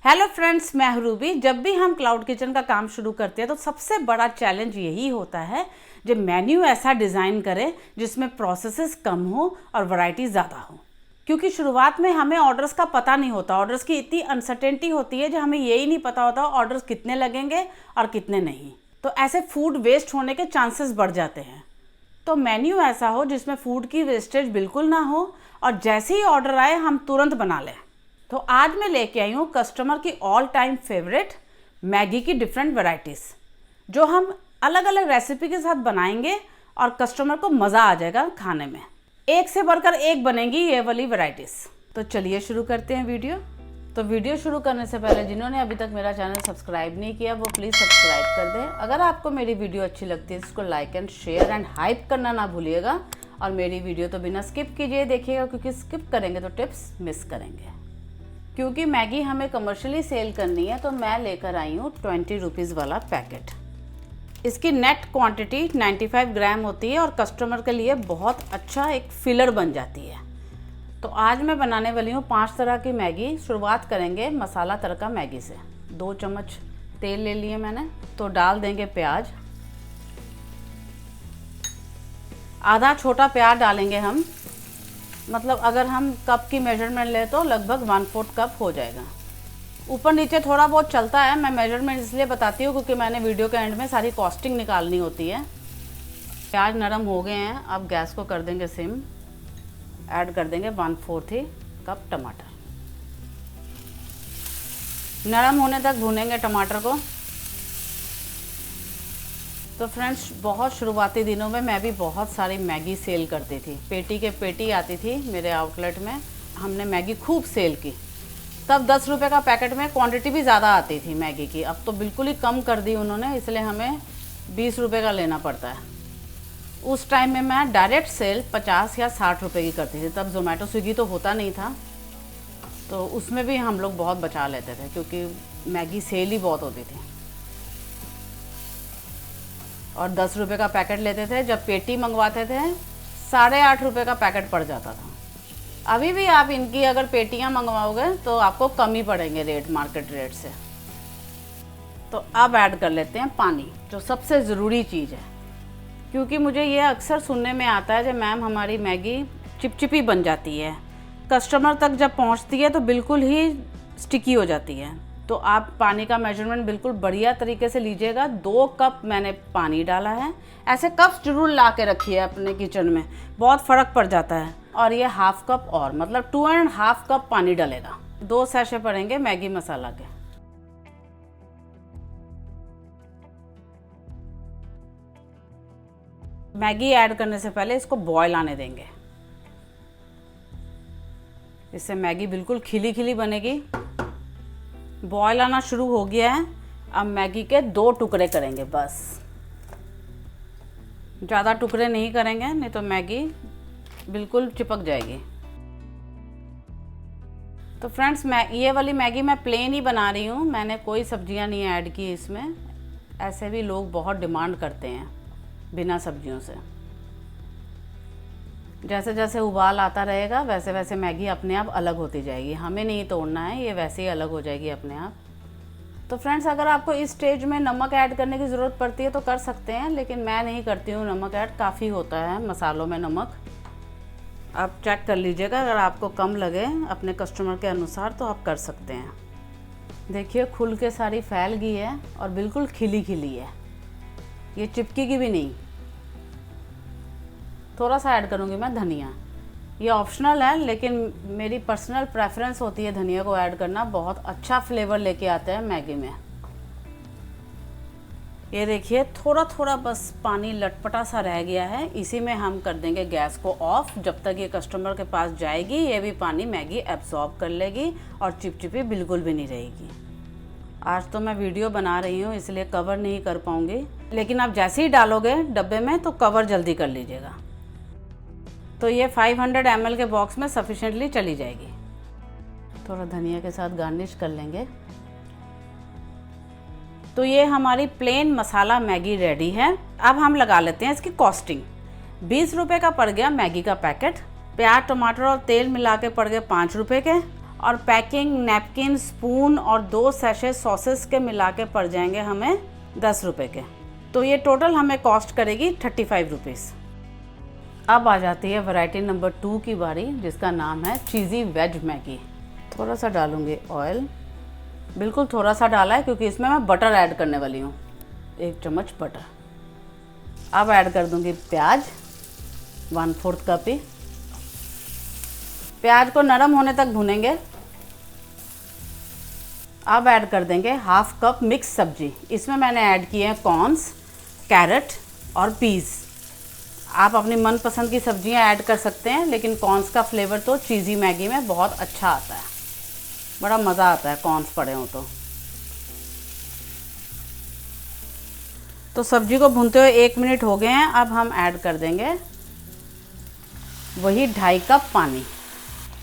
Hello friends, मैं हूं Ruby. जब भी हम क्लाउड किचन का काम शुरू करते हैं तो सबसे बड़ा चैलेंज यही होता है जब मेन्यू ऐसा डिज़ाइन करें जिसमें प्रोसेसेस कम हो और वैरायटी ज़्यादा हो। क्योंकि शुरुआत में हमें ऑर्डर्स का पता नहीं होता, ऑर्डर्स की इतनी अनसर्टेनिटी होती है जो हमें यही नहीं पता होता ऑर्डर्स कितने लगेंगे और कितने नहीं। तो ऐसे फूड वेस्ट होने के चांसेस बढ़ जाते हैं। तो मेन्यू ऐसा हो जिसमें फूड की वेस्टेज बिल्कुल ना हो और जैसे ही ऑर्डर आए हम तुरंत बना लें। तो आज मैं लेके आई हूँ कस्टमर की ऑल टाइम फेवरेट मैगी की डिफरेंट वैरायटीज़, जो हम अलग अलग रेसिपी के साथ बनाएंगे और कस्टमर को मज़ा आ जाएगा खाने में। एक से बढ़कर एक बनेंगी ये वाली वैरायटीज़। तो चलिए शुरू करते हैं वीडियो। तो वीडियो शुरू करने से पहले जिन्होंने अभी तक मेरा चैनल सब्सक्राइब नहीं किया वो प्लीज़ सब्सक्राइब कर दें। अगर आपको मेरी वीडियो अच्छी लगती है इसको like and share and hype करना ना भूलिएगा। और मेरी वीडियो तो बिना स्किप कीजिए देखिएगा, क्योंकि स्किप करेंगे तो टिप्स मिस करेंगे। क्योंकि मैगी हमें कमर्शियली सेल करनी है तो मैं लेकर आई हूँ 20 रुपीज़ वाला पैकेट। इसकी नेट क्वांटिटी 95 ग्राम होती है और कस्टमर के लिए बहुत अच्छा एक फिलर बन जाती है। तो आज मैं बनाने वाली हूँ 5 तरह की मैगी। शुरुआत करेंगे मसाला तड़का मैगी से। 2 चम्मच तेल ले लिए मैंने, तो डाल देंगे प्याज। आधा छोटा प्याज डालेंगे हम, मतलब अगर हम कप की मेजरमेंट ले तो लगभग 1/4 कप हो जाएगा। ऊपर नीचे थोड़ा बहुत चलता है, मैं मेजरमेंट इसलिए बताती हूँ क्योंकि मैंने वीडियो के एंड में सारी कॉस्टिंग निकालनी होती है। प्याज नरम हो गए हैं, अब गैस को कर देंगे सिम। ऐड कर देंगे 1/4 कप टमाटर। नरम होने तक भूनेंगे टमाटर को। तो फ्रेंड्स, बहुत शुरुआती दिनों में मैं भी बहुत सारी मैगी सेल करती थी। पेटी के पेटी आती थी मेरे आउटलेट में, हमने मैगी खूब सेल की। तब 10 रुपये का पैकेट में क्वांटिटी भी ज़्यादा आती थी मैगी की। अब तो बिल्कुल ही कम कर दी उन्होंने, इसलिए हमें 20 रुपये का लेना पड़ता है। उस टाइम में मैं डायरेक्ट सेल 50 या 60 रुपये की करती थी। तब ज़ोमैटो स्विगी तो होता नहीं था, तो उसमें भी हम लोग बहुत बचा लेते थे क्योंकि मैगी सेल ही बहुत होती थी। और 10 रुपये का पैकेट लेते थे। जब पेटी मंगवाते थे 8.5 रुपये का पैकेट पड़ जाता था। अभी भी आप इनकी अगर पेटियां मंगवाओगे तो आपको कम ही पड़ेंगे रेट, मार्केट रेट से। तो अब ऐड कर लेते हैं पानी, जो सबसे ज़रूरी चीज़ है। क्योंकि मुझे ये अक्सर सुनने में आता है कि मैम हमारी मैगी चिपचिपी बन जाती है, कस्टमर तक जब पहुंचती है तो बिल्कुल ही स्टिकी हो जाती है। तो आप पानी का मेजरमेंट बिल्कुल बढ़िया तरीके से लीजिएगा। 2 कप मैंने पानी डाला है। ऐसे कप्स जरूर ला के रखिए अपने किचन में, बहुत फ़र्क पड़ जाता है। और ये 1/2 कप और, मतलब 2.5 कप पानी डलेगा। 2 सैशे पड़ेंगे मैगी मसाला के। मैगी ऐड करने से पहले इसको बॉयल आने देंगे, इससे मैगी बिल्कुल खिली खिली बनेगी। बॉयल आना शुरू हो गया है। अब मैगी के 2 टुकड़े करेंगे बस, ज़्यादा टुकड़े नहीं करेंगे, नहीं तो मैगी बिल्कुल चिपक जाएगी। तो फ्रेंड्स, मैं ये वाली मैगी मैं प्लेन ही बना रही हूँ, मैंने कोई सब्जियाँ नहीं ऐड की इसमें। ऐसे भी लोग बहुत डिमांड करते हैं बिना सब्जियों से। जैसे जैसे उबाल आता रहेगा वैसे वैसे मैगी अपने आप अलग होती जाएगी, हमें नहीं तोड़ना है, ये वैसे ही अलग हो जाएगी अपने आप। तो फ्रेंड्स, अगर आपको इस स्टेज में नमक ऐड करने की ज़रूरत पड़ती है तो कर सकते हैं, लेकिन मैं नहीं करती हूँ नमक ऐड, काफ़ी होता है मसालों में नमक। आप चेक कर लीजिएगा, अगर आपको कम लगे अपने कस्टमर के अनुसार तो आप कर सकते हैं। देखिए खुल के सारी फैल गई है और बिल्कुल खिली खिली है, ये चिपकेगी भी नहीं। थोड़ा सा ऐड करूँगी मैं धनिया, ये ऑप्शनल है लेकिन मेरी पर्सनल प्रेफरेंस होती है धनिया को ऐड करना, बहुत अच्छा फ्लेवर लेके आता है मैगी में। ये देखिए थोड़ा थोड़ा बस पानी लटपटा सा रह गया है, इसी में हम कर देंगे गैस को ऑफ। जब तक ये कस्टमर के पास जाएगी ये भी पानी मैगी एब्जॉर्ब कर लेगी और चिपचिपी बिल्कुल भी नहीं रहेगी। आज तो मैं वीडियो बना रही हूँ इसलिए कवर नहीं कर पाऊँगी, लेकिन आप जैसे ही डालोगे डब्बे में तो कवर जल्दी कर लीजिएगा। तो ये 500 ml के बॉक्स में सफिशिएंटली चली जाएगी। थोड़ा धनिया के साथ गार्निश कर लेंगे। तो ये हमारी प्लेन मसाला मैगी रेडी है। अब हम लगा लेते हैं इसकी कॉस्टिंग। 20 रुपये का पड़ गया मैगी का पैकेट। प्याज टमाटर और तेल मिला के पड़ गए 5 रुपये के। और पैकिंग, नैपकिन, स्पून और 2 सैशे सॉसेस के मिला के पड़ जाएंगे हमें 10 रुपये के। तो ये टोटल हमें कॉस्ट करेगी 35 रुपीज़। अब आ जाती है वैरायटी नंबर 2 की बारी, जिसका नाम है चीज़ी वेज मैगी। थोड़ा सा डालूँगी ऑयल, बिल्कुल थोड़ा सा डाला है क्योंकि इसमें मैं बटर ऐड करने वाली हूँ, 1 चम्मच बटर। अब ऐड कर दूँगी प्याज, 1/4 कप ही। प्याज को नरम होने तक भूनेंगे। अब ऐड कर देंगे 1/2 कप मिक्स सब्जी। इसमें मैंने ऐड किए हैं कॉर्न्स, कैरेट और पीस। आप अपनी मनपसंद की सब्जियां ऐड कर सकते हैं, लेकिन कॉर्न्स का फ्लेवर तो चीज़ी मैगी में बहुत अच्छा आता है, बड़ा मज़ा आता है कॉर्न्स पड़े हों तो सब्जी को भूनते हुए 1 मिनट हो गए हैं। अब हम ऐड कर देंगे वही 2.5 कप पानी,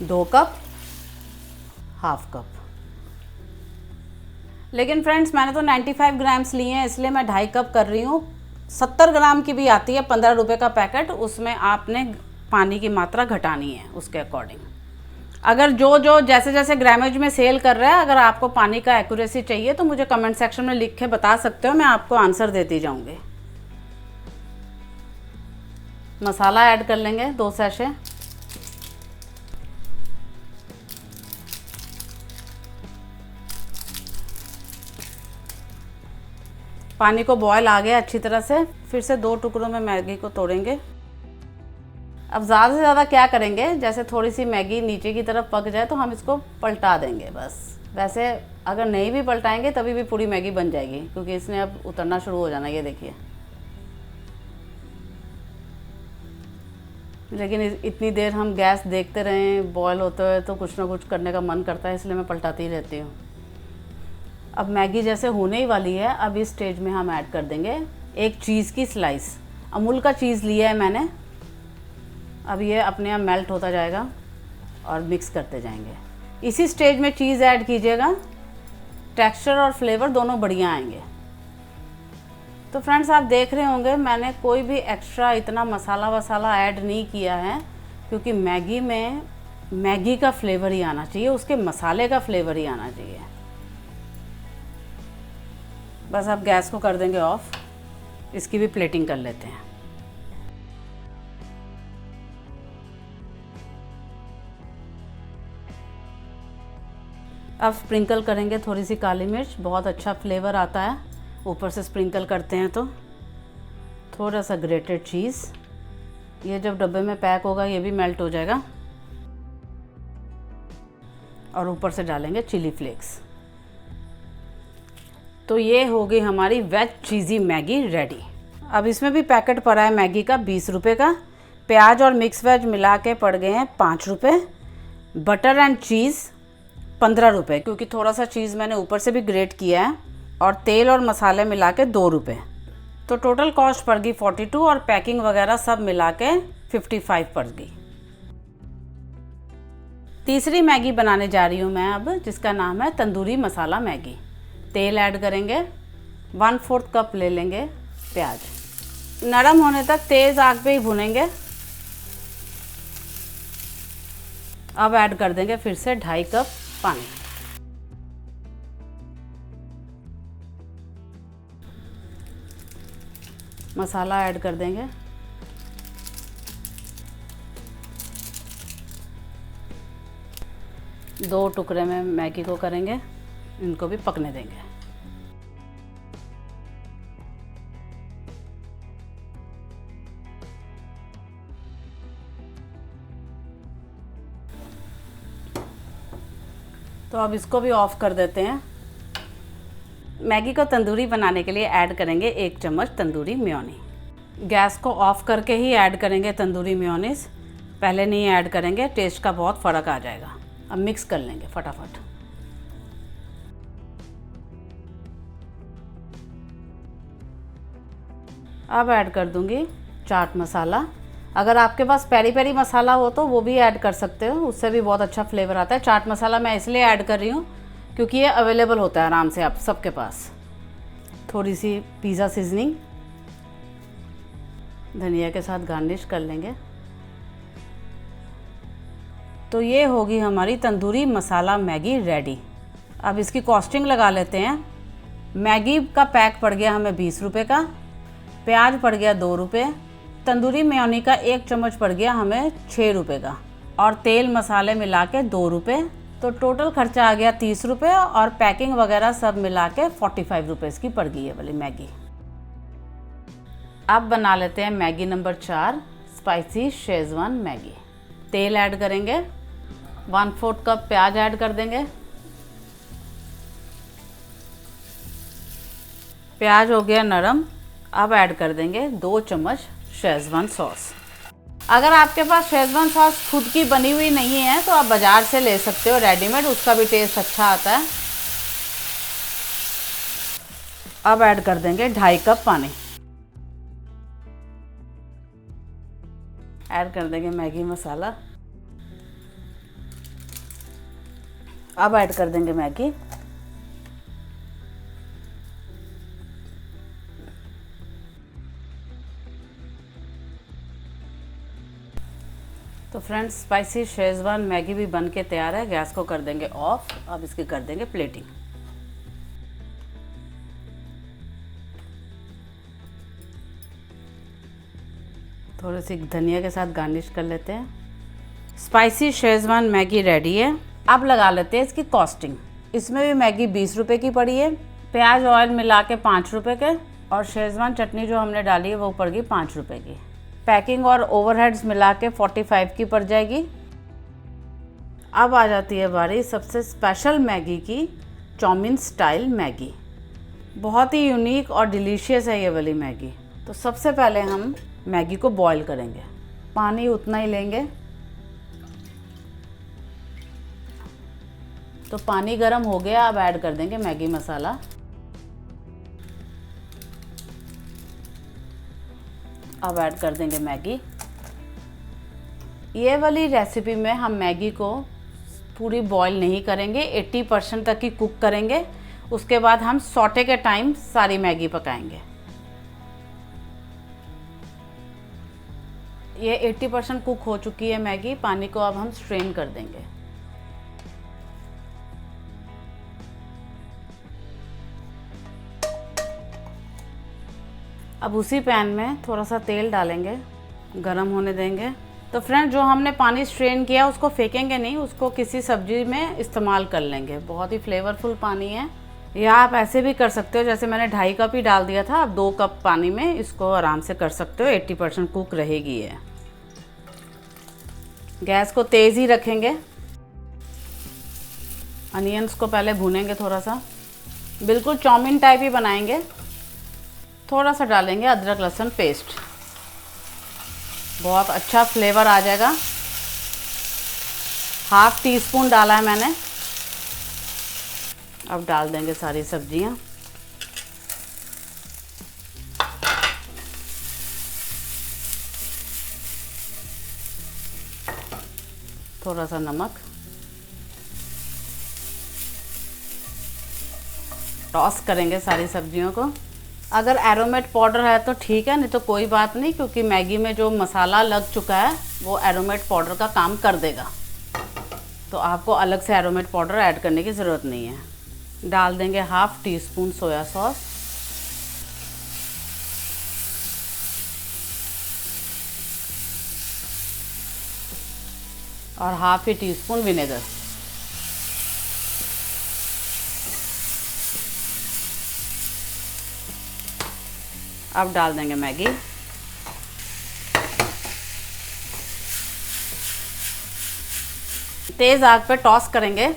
2 कप, 1/2 कप। लेकिन फ्रेंड्स मैंने तो 95 ग्राम्स लिए हैं, इसलिए मैं 2.5 कप कर रही हूँ। 70 ग्राम की भी आती है, 15 रुपये का पैकेट, उसमें आपने पानी की मात्रा घटानी है उसके अकॉर्डिंग। अगर जो जैसे जैसे ग्रामेज में सेल कर रहा है, अगर आपको पानी का एक्यूरेसी चाहिए तो मुझे कमेंट सेक्शन में लिख के बता सकते हो, मैं आपको आंसर देती जाऊँगी। मसाला ऐड कर लेंगे 2 सैशे। पानी को बॉयल आ गया अच्छी तरह से, फिर से 2 टुकड़ों में मैगी को तोड़ेंगे। अब ज़्यादा से ज़्यादा क्या करेंगे, जैसे थोड़ी सी मैगी नीचे की तरफ पक जाए तो हम इसको पलटा देंगे बस। वैसे अगर नहीं भी पलटाएंगे तभी भी पूरी मैगी बन जाएगी, क्योंकि इसने अब उतरना शुरू हो जाना, ये देखिए। लेकिन इतनी देर हम गैस देखते रहें बॉयल होते हुए तो कुछ ना कुछ करने का मन करता है, इसलिए मैं पलटाती ही रहती हूँ। अब मैगी जैसे होने ही वाली है, अब इस स्टेज में हम ऐड कर देंगे 1 चीज़ की स्लाइस। अमूल का चीज़ लिया है मैंने। अब ये अपने आप मेल्ट होता जाएगा और मिक्स करते जाएंगे। इसी स्टेज में चीज़ ऐड कीजिएगा, टेक्सचर और फ्लेवर दोनों बढ़िया आएंगे। तो फ्रेंड्स आप देख रहे होंगे मैंने कोई भी एक्स्ट्रा इतना मसाला वसाला ऐड नहीं किया है, क्योंकि मैगी में मैगी का फ्लेवर ही आना चाहिए, उसके मसाले का फ्लेवर ही आना चाहिए। बस अब गैस को कर देंगे ऑफ, इसकी भी प्लेटिंग कर लेते हैं। अब स्प्रिंकल करेंगे थोड़ी सी काली मिर्च, बहुत अच्छा फ्लेवर आता है ऊपर से स्प्रिंकल करते हैं तो। थोड़ा सा ग्रेटेड चीज़, ये जब डब्बे में पैक होगा ये भी मेल्ट हो जाएगा। और ऊपर से डालेंगे चिली फ्लेक्स। तो ये हो गई हमारी वेज चीज़ी मैगी रेडी। अब इसमें भी पैकेट पड़ा है मैगी का 20 रुपये का। प्याज और मिक्स वेज मिला के पड़ गए हैं 5 रुपये। बटर एंड चीज़ 15 रुपये, क्योंकि थोड़ा सा चीज़ मैंने ऊपर से भी ग्रेट किया है। और तेल और मसाले मिला के 2 रुपये। तो टोटल कॉस्ट पड़ गई 42, और पैकिंग वगैरह सब मिला के 55 पड़ गई। तीसरी मैगी बनाने जा रही हूँ मैं अब, जिसका नाम है तंदूरी मसाला मैगी। तेल ऐड करेंगे, 1/4 कप ले लेंगे प्याज। नरम होने तक तेज़ आग पे ही भुनेंगे। अब ऐड कर देंगे फिर से 2.5 कप पानी। मसाला ऐड कर देंगे। दो टुकड़े में मैगी को करेंगे, इनको भी पकने देंगे। तो अब इसको भी ऑफ कर देते हैं। मैगी को तंदूरी बनाने के लिए ऐड करेंगे 1 चम्मच तंदूरी मेयोनीज। गैस को ऑफ करके ही ऐड करेंगे तंदूरी मेयोनीज, पहले नहीं ऐड करेंगे, टेस्ट का बहुत फ़र्क आ जाएगा। अब मिक्स कर लेंगे फटाफट। अब ऐड कर दूंगी चाट मसाला। अगर आपके पास पेरी पेरी मसाला हो तो वो भी ऐड कर सकते हो, उससे भी बहुत अच्छा फ्लेवर आता है। चाट मसाला मैं इसलिए ऐड कर रही हूँ क्योंकि ये अवेलेबल होता है आराम से आप सबके पास। थोड़ी सी पिज़्ज़ा सीजनिंग धनिया के साथ गार्निश कर लेंगे। तो ये होगी हमारी तंदूरी मसाला मैगी रेडी। अब इसकी कॉस्टिंग लगा लेते हैं। मैगी का पैक पड़ गया हमें 20 रुपये का, प्याज पड़ गया 2 रुपये, तंदूरी मेयोनी का 1 चम्मच पड़ गया हमें 6 रुपये का, और तेल मसाले मिला के 2 रुपये। तो टोटल खर्चा आ गया 30 रुपये, और पैकिंग वगैरह सब मिला के 45 रुपीज़ की पड़ गई है वाली मैगी। अब बना लेते हैं Maggi number 4, spicy Schezwan Maggi. तेल ऐड करेंगे, 1/4 कप प्याज ऐड कर देंगे। प्याज हो गया नरम। अब ऐड कर देंगे 2 चम्मच शेजवान सॉस। अगर आपके पास शेजवान सॉस खुद की बनी हुई नहीं है तो आप बाज़ार से ले सकते हो रेडीमेड, उसका भी टेस्ट अच्छा आता है। अब ऐड कर देंगे 2.5 कप पानी। ऐड कर देंगे मैगी मसाला। अब ऐड कर देंगे मैगी। तो फ्रेंड्स, स्पाइसी शेजवान मैगी भी बन के तैयार है। गैस को कर देंगे ऑफ। अब इसकी कर देंगे प्लेटिंग। थोड़ी सी धनिया के साथ गार्निश कर लेते हैं। स्पाइसी शेजवान मैगी रेडी है। अब लगा लेते हैं इसकी कॉस्टिंग। इसमें भी मैगी 20 रुपये की पड़ी है, प्याज ऑयल मिला के 5 रुपये के, और शेजवान चटनी जो हमने डाली है वो पड़ गई 5 रुपये की। पैकिंग और ओवरहेड्स मिला के 45 की पड़ जाएगी। अब आ जाती है बारी सबसे स्पेशल मैगी की, चाउमीन स्टाइल मैगी। बहुत ही यूनिक और डिलीशियस है ये वाली मैगी। तो सबसे पहले हम मैगी को बॉईल करेंगे। पानी उतना ही लेंगे। तो पानी गर्म हो गया। अब ऐड कर देंगे मैगी मसाला। अब ऐड कर देंगे मैगी। ये वाली रेसिपी में हम मैगी को पूरी बॉईल नहीं करेंगे, 80% तक ही कुक करेंगे। उसके बाद हम सौटे के टाइम सारी मैगी पकाएंगे। ये 80% कुक हो चुकी है मैगी। पानी को अब हम स्ट्रेन कर देंगे। अब उसी पैन में थोड़ा सा तेल डालेंगे, गरम होने देंगे। तो फ्रेंड, जो हमने पानी स्ट्रेन किया उसको फेंकेंगे नहीं, उसको किसी सब्जी में इस्तेमाल कर लेंगे। बहुत ही फ्लेवरफुल पानी है। या आप ऐसे भी कर सकते हो, जैसे मैंने 2.5 कप ही डाल दिया था। आप 2 कप पानी में इसको आराम से कर सकते हो। 80% कुक रहेगी ये। गैस को तेज़ ही रखेंगे। अनियंस को पहले भूनेंगे थोड़ा सा, बिल्कुल चाउमीन टाइप ही बनाएंगे। थोड़ा सा डालेंगे अदरक लहसुन पेस्ट, बहुत अच्छा फ्लेवर आ जाएगा। 1/2 टीस्पून डाला है मैंने। अब डाल देंगे सारी सब्जियां। थोड़ा सा नमक। टॉस करेंगे सारी सब्जियों को। अगर एरोमेट पाउडर है तो ठीक है, नहीं तो कोई बात नहीं, क्योंकि मैगी में जो मसाला लग चुका है वो एरोमेट पाउडर का काम कर देगा। तो आपको अलग से एरोमेट पाउडर ऐड करने की ज़रूरत नहीं है। डाल देंगे 1/2 टीस्पून सोया सॉस। और 1/2 टीस्पून विनेगर। अब डाल देंगे मैगी। तेज आग पे टॉस करेंगे।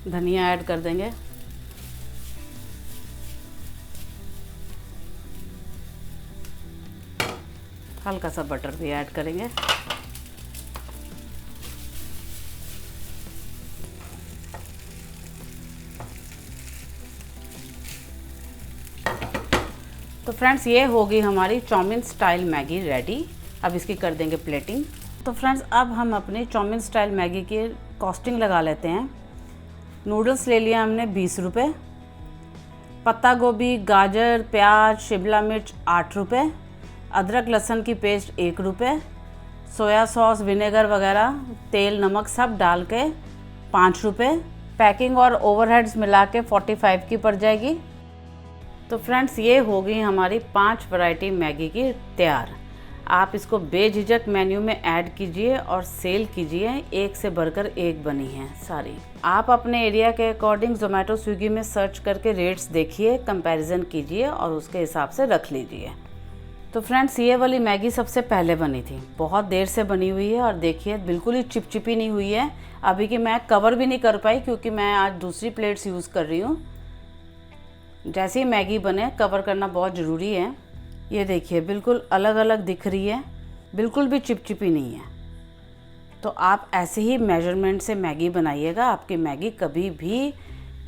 धनिया ऐड कर देंगे। हल्का सा बटर भी ऐड करेंगे। तो फ्रेंड्स, ये होगी हमारी चाउमीन स्टाइल मैगी रेडी। अब इसकी कर देंगे प्लेटिंग। तो फ्रेंड्स, अब हम अपनी चाउमीन स्टाइल मैगी की कॉस्टिंग लगा लेते हैं। नूडल्स ले लिया हमने 20 रुपये, पत्ता गोभी, गाजर, प्याज, शिमला मिर्च 8 रुपये, अदरक लहसुन की पेस्ट 1 रुपये, सोया सॉस, विनेगर वगैरह, तेल, नमक सब डाल के 5 रुपये। पैकिंग और ओवरहेड्स मिला के 45 की पड़ जाएगी। तो फ्रेंड्स, ये हो गई हमारी 5 वैरायटी मैगी की तैयार। आप इसको बेझिझक मेन्यू में ऐड कीजिए और सेल कीजिए। एक से बढ़कर एक बनी है सारी। आप अपने एरिया के अकॉर्डिंग जोमेटो, स्विगी में सर्च करके रेट्स देखिए, कंपैरिजन कीजिए और उसके हिसाब से रख लीजिए। तो फ्रेंड्स, ये वाली मैगी सबसे पहले बनी थी, बहुत देर से बनी हुई है और देखिए बिल्कुल ही चिपचिपी नहीं हुई है। अभी की मैं कवर भी नहीं कर पाई क्योंकि मैं आज दूसरी प्लेट्स यूज़ कर रही हूँ। जैसे ही मैगी बने कवर करना बहुत ज़रूरी है। ये देखिए बिल्कुल अलग अलग दिख रही है, बिल्कुल भी चिपचिपी नहीं है। तो आप ऐसे ही मेजरमेंट से मैगी बनाइएगा, आपकी मैगी कभी भी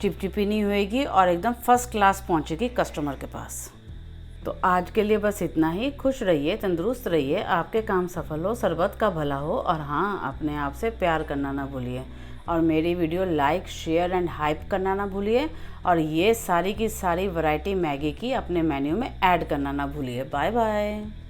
चिपचिपी नहीं होएगी और एकदम फर्स्ट क्लास पहुँचेगी कस्टमर के पास। तो आज के लिए बस इतना ही। खुश रहिए, तंदुरुस्त रहिए, आपके काम सफल हो, सरबत का भला हो और हाँ, अपने आप से प्यार करना ना भूलिए और मेरी video like, share and hype करना ना भूलिए और ये सारी की सारी वैरायटी मैगी की अपने मेन्यू में ऐड करना ना भूलिए। Bye bye.